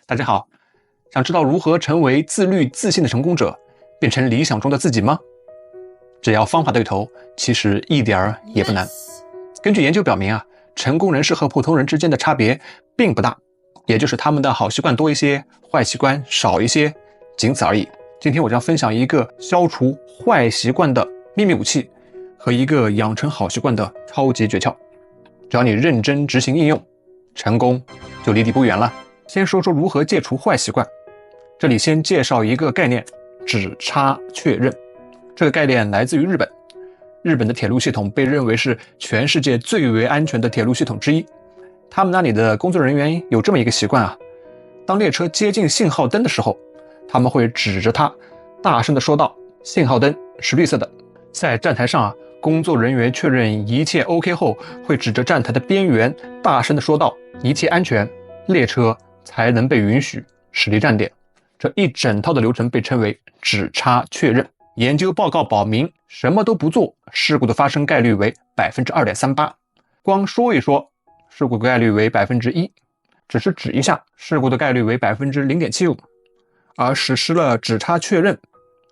大家好，想知道如何成为自律自信的成功者，变成理想中的自己吗？只要方法对头，其实一点儿也不难。根据研究表明啊，成功人士和普通人之间的差别并不大，也就是他们的好习惯多一些，坏习惯少一些，仅此而已。今天我将分享一个消除坏习惯的秘密武器和一个养成好习惯的超级诀窍。只要你认真执行应用，成功就离你不远了。先说说如何戒除坏习惯。这里先介绍一个概念，只差确认。这个概念来自于日本。日本的铁路系统被认为是全世界最为安全的铁路系统之一。他们那里的工作人员有这么一个习惯啊，当列车接近信号灯的时候，他们会指着它大声地说道：信号灯是绿色的。在站台上啊，工作人员确认一切 OK 后，会指着站台的边缘大声地说道：一切安全，列车才能被允许驶离站点。这一整套的流程被称为只差确认。研究报告表明，什么都不做，事故的发生概率为 2.38%。光说一说，事故概率为 1%， 只是指一下，事故的概率为 0.75%。而实施了只差确认，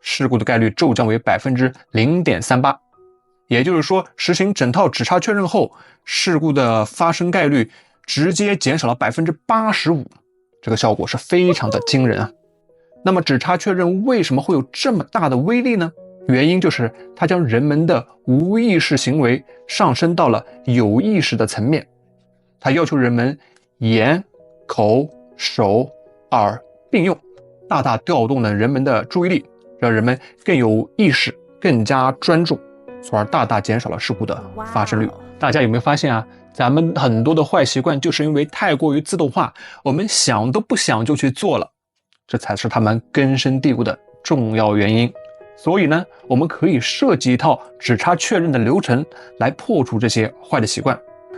事故的概率骤降为 0.38%。也就是说，实行整套只差确认后，事故的发生概率直接减少了 85%。这个效果是非常的惊人啊。那么只差确认为什么会有这么大的威力呢？原因就是它将人们的无意识行为上升到了有意识的层面。它要求人们眼、口、手、耳并用，大大调动了人们的注意力，让人们更有意识、更加专注，从而大大减少了事故的发生率。大家有没有发现啊？咱们很多的坏习惯就是因为太过于自动化，我们想都不想就去做了，这才是他们根深蒂固的重要原因。所以呢，我们可以设计一套只差确认的流程来破除这些坏的习惯。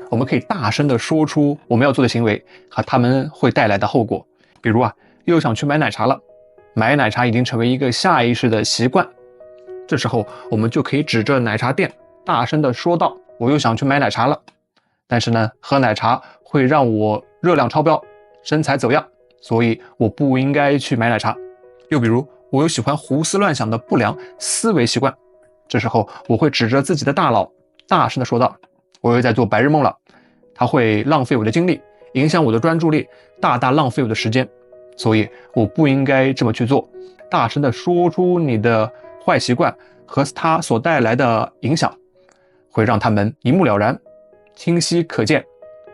我们可以大声地说出我们要做的行为和他们会带来的后果。比如啊，又想去买奶茶了，买奶茶已经成为一个下意识的习惯。这时候我们就可以指着奶茶店大声地说道：我又想去买奶茶了，但是呢，喝奶茶会让我热量超标，身材走样，所以我不应该去买奶茶。又比如，我有喜欢胡思乱想的不良思维习惯，这时候我会指着自己的大脑大声地说道：我又在做白日梦了，它会浪费我的精力，影响我的专注力，大大浪费我的时间，所以我不应该这么去做。大声地说出你的坏习惯和它所带来的影响，会让他们一目了然，清晰可见，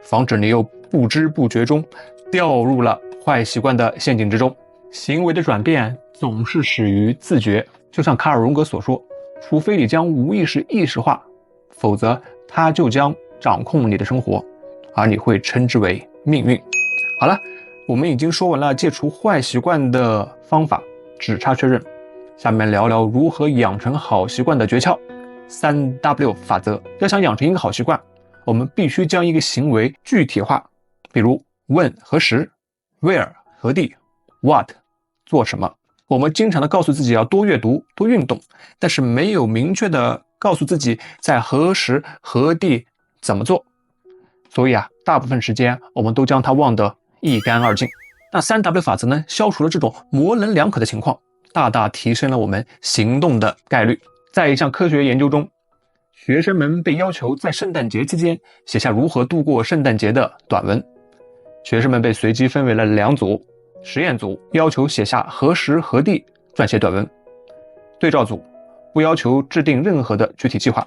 防止你又不知不觉中掉入了坏习惯的陷阱之中。行为的转变总是始于自觉，就像卡尔荣格所说，除非你将无意识意识化，否则它就将掌控你的生活，而你会称之为命运。好了，我们已经说完了戒除坏习惯的方法，只差确认。下面聊聊如何养成好习惯的诀窍。3W 法则。要想养成一个好习惯，我们必须将一个行为具体化，比如问何时， where 何地， what 做什么。我们经常的告诉自己要多阅读多运动，但是没有明确的告诉自己在何时何地怎么做，所以啊，大部分时间我们都将它忘得一干二净。那 3W 法则呢，消除了这种模棱两可的情况，大大提升了我们行动的概率。在一项科学研究中，学生们被要求在圣诞节期间写下如何度过圣诞节的短文。学生们被随机分为了两组，实验组要求写下何时何地撰写短文，对照组不要求制定任何的具体计划。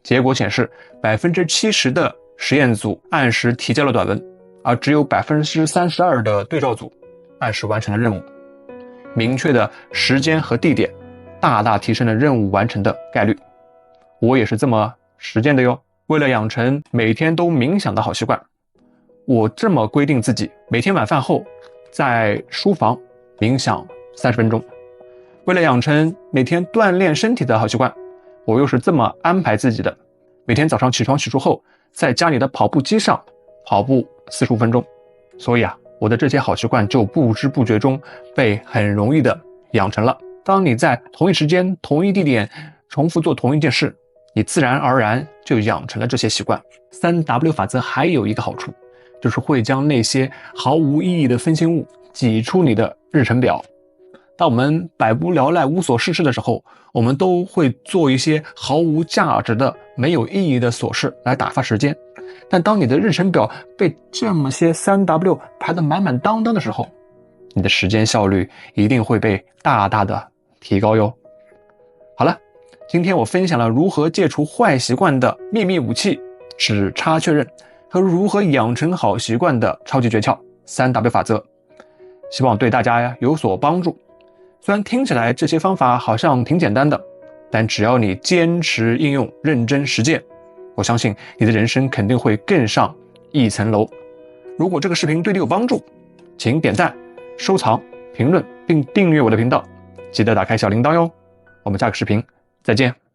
结果显示 70% 的实验组按时提交了短文，而只有 32% 的对照组按时完成了任务。明确的时间和地点大大提升了任务完成的概率。我也是这么实践的哟。为了养成每天都冥想的好习惯，我这么规定自己，每天晚饭后在书房冥想30分钟。为了养成每天锻炼身体的好习惯，我又是这么安排自己的，每天早上起床洗漱后，在家里的跑步机上跑步45分钟。所以啊，我的这些好习惯就不知不觉中被很容易的养成了。当你在同一时间同一地点重复做同一件事，你自然而然就养成了这些习惯。3W 法则还有一个好处，就是会将那些毫无意义的分心物挤出你的日程表。当我们百无聊赖、无所事事的时候，我们都会做一些毫无价值的、没有意义的琐事来打发时间。但当你的日程表被这么些 3W 排得满满当当的时候，你的时间效率一定会被大大的提高哟。好了，今天我分享了如何戒除坏习惯的秘密武器只差确认和如何养成好习惯的超级诀窍 3W 法则，希望对大家有所帮助。虽然听起来这些方法好像挺简单的，但只要你坚持应用、认真实践，我相信你的人生肯定会更上一层楼。如果这个视频对你有帮助，请点赞、收藏、评论并订阅我的频道，记得打开小铃铛哟。我们下个视频再见。